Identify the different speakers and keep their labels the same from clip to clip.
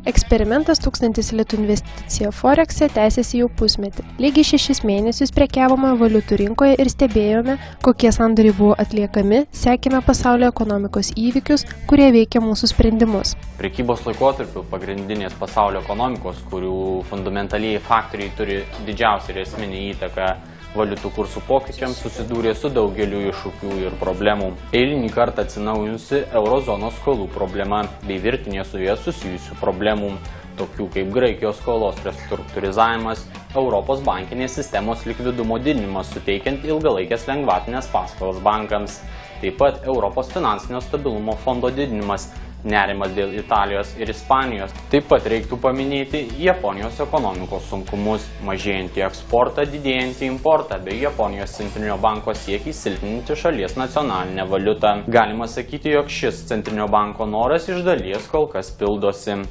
Speaker 1: Eksperimentas 1000 litų investicija Forexe tęsiasi jau pusmetį. Lygiai 6 mėnesius prekiavome valiutų rinkoje ir stebėjome, kokie sandoriai buvo atliekami, sekėme pasaulio ekonomikos įvykius, kurie veikia mūsų sprendimus.
Speaker 2: Prekybos laikotarpiu pagrindinės pasaulio ekonomikos, kurių fundamentaliai faktoriai turi didžiausią ir esminį įtaką valiutų kursų pokyčiams, susidūrė su daugeliu iššūkių ir problemų. Eilinį kartą atsinaujinusi eurozonos skolų problema bei virtinė su ja susijusių problemų, tokių kaip Graikijos skolos restruktūrizavimas, Europos bankinės sistemos likvidumo didinimas suteikiant ilgalaikės lengvatinės paskolas bankams, taip pat Europos finansinio stabilumo fondo didinimas, nerimas dėl Italijos ir Ispanijos. Taip pat reiktų paminėti Japonijos ekonomikos sunkumus, mažėjantį eksportą, didėjantį importą bei Japonijos centrinio banko siekį silpninti šalies nacionalinę valiutą. Galima sakyti, jog šis centrinio banko noras iš dalies kol kas pildosi.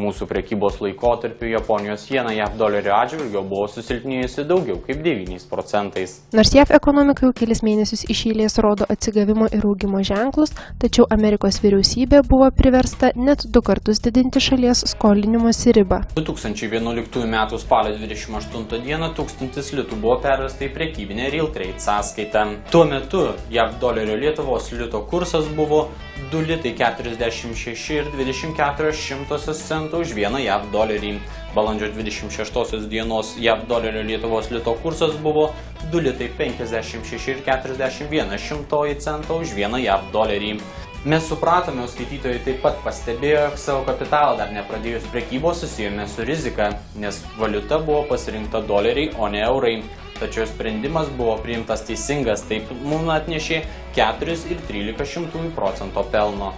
Speaker 2: Mūsų prekybos laikotarpiu Japonijos jena JAV dolerio atžvilgiu buvo susilpnėjusi daugiau kaip 9%.
Speaker 1: Nors JAV ekonomika jau kelis mėnesius iš eilės rodo atsigavimo ir augimo ženklus, tačiau Amerikos vyriausybė buvo priversta net 2 kartus didinti šalies skolinimosi ribą.
Speaker 2: 2011 m. spalio 28 d. 1000 litų buvo pervesta į prekybinę Real Trade sąskaitą. Tuo metu JAV dolerio Lietuvos lito kursas buvo 2,46,24 už vieną JAV dolerį. Balandžio 26 dienos JAV dolerio Lietuvos lito kursas buvo 2,56,41 už vieną JAV dolerį. Mes supratome, skaitytojai taip pat pastebėjo, jog savo kapitalą dar nepradėjus prekybos susijome su rizika, nes valiuta buvo pasirinkta doleriai, o ne eurai. Tačiau sprendimas buvo priimtas teisingas, taip mums atnešė 4,13% pelno.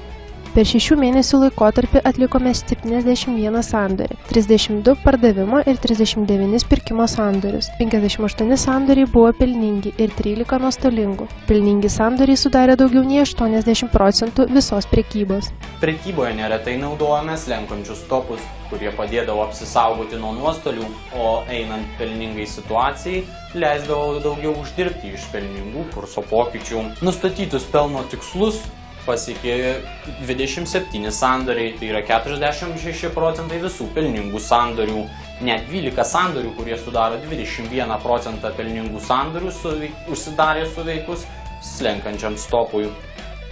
Speaker 1: Per 6 mėnesių laikotarpį atlikome 71 sandorį, 32 pardavimo ir 39 pirkimo sandorius. 58 sandoriai buvo pelningi ir 13 nuostolingų. Pelningi sandoriai sudarė daugiau nei 80% visos prekybos.
Speaker 2: Prekyboje neretai naudojame slenkančius stopus, kurie padėdavo apsisaugoti nuo nuostolių, o einant pelningai situacijai, leisdavo daugiau uždirbti iš pelningų kurso pokyčių. Nustatytus pelno tikslus pasiekė 27 sandoriai, tai yra 46% visų pelningų sandorių. Net 12 sandorių, kurie sudaro 21% pelningų sandorių, užsidarė suveikus slenkančiam stopui.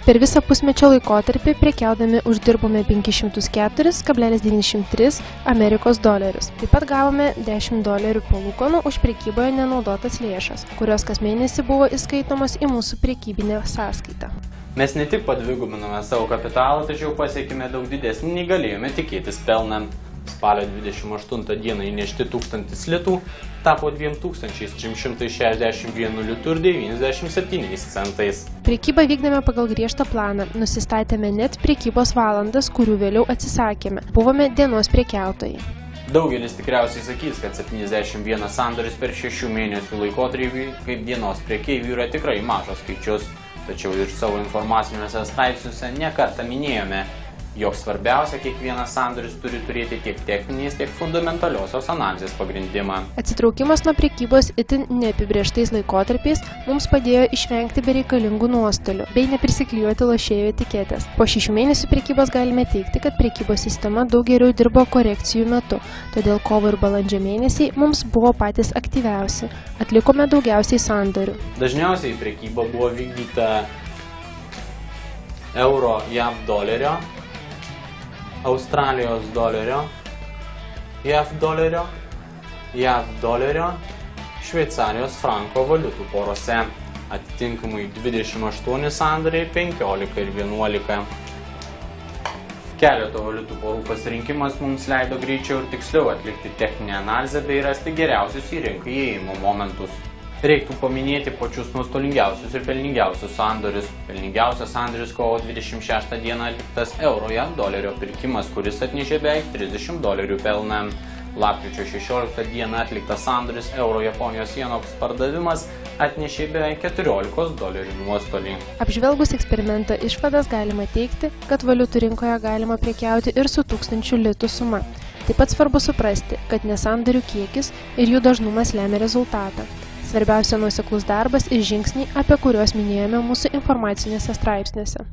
Speaker 1: Per visą pusmečio laikotarpį prekiaudami uždirbome 504,93 Amerikos dolerius. Taip pat gavome $10 palūkanų už prekyboje nenaudotas lėšas, kurios kas mėnesį buvo įskaitomos į mūsų prekybinę sąskaitą.
Speaker 2: Mes ne tik padvigubinome savo kapitalą, tačiau pasiekime daug didesnį nei galėjome tikėtis pelną. Spalio 28 dieną įnešti 1000 litų tapo 2361 litų ir 97 centais.
Speaker 1: Prekybą vykdėme pagal griežtą planą, nusistatėme net prekybos valandas, kurių vėliau atsisakėme. Buvome dienos prekiautojai.
Speaker 2: Daugelis tikriausiai sakys, kad 71 sandoris per 6 mėnesių laikotarpį kaip dienos prekeivių yra tikrai mažas skaičius. Tačiau ir savo informaciniuose straipsniuose ne kartą minėjome, jog svarbiausia kiekvienas sandoris turi turėti tiek techninės, tiek fundamentaliosios analizės pagrindimą.
Speaker 1: Atsitraukimas nuo prekybos itin neapibrėžtais laikotarpiais mums padėjo išvengti bereikalingų nuostolių bei neprisiklijuoti lošėjų etiketės. Po 6 mėnesių prekybos galime teigti, kad prekybos sistema daug geriau dirbo korekcijų metu, todėl kovo ir balandžio mėnesiai mums buvo patys aktyviausi. Atlikome daugiausiai sandorių.
Speaker 2: Dažniausiai prekyba buvo vykdyta euro JAV dolerio, Australijos dolerio, JAV dolerio, Šveicarijos franko valiutų porose, atitinkamai 28 sandoriai, 15 ir 11. Keleto valiutų porų pasirinkimas mums leido greičiau ir tiksliau atlikti techninę analizę bei rasti geriausius į rinką įėjimo momentus. Reiktų paminėti pačius nuostolingiausius ir pelningiausius sandorius. Pelningiausias sandoris kovo 26 dieną atliktas euro JAV dolerio pirkimas, kuris atnešė beveik $30 pelną. Lapkričio 16 dieną atliktas sandoris euro Japonijos jenos pardavimas atnešė beveik $14 nuostolį.
Speaker 1: Apžvelgus eksperimento išvadas galima teigti, kad valiutų rinkoje galima prekiauti ir su 1000 litų suma. Taip pat svarbu suprasti, kad nesandorių kiekis ir jų dažnumas lemia rezultatą. Svarbiausia nuoseklus darbas ir žingsniai, apie kuriuos minėjome mūsų informacinėse straipsniuose.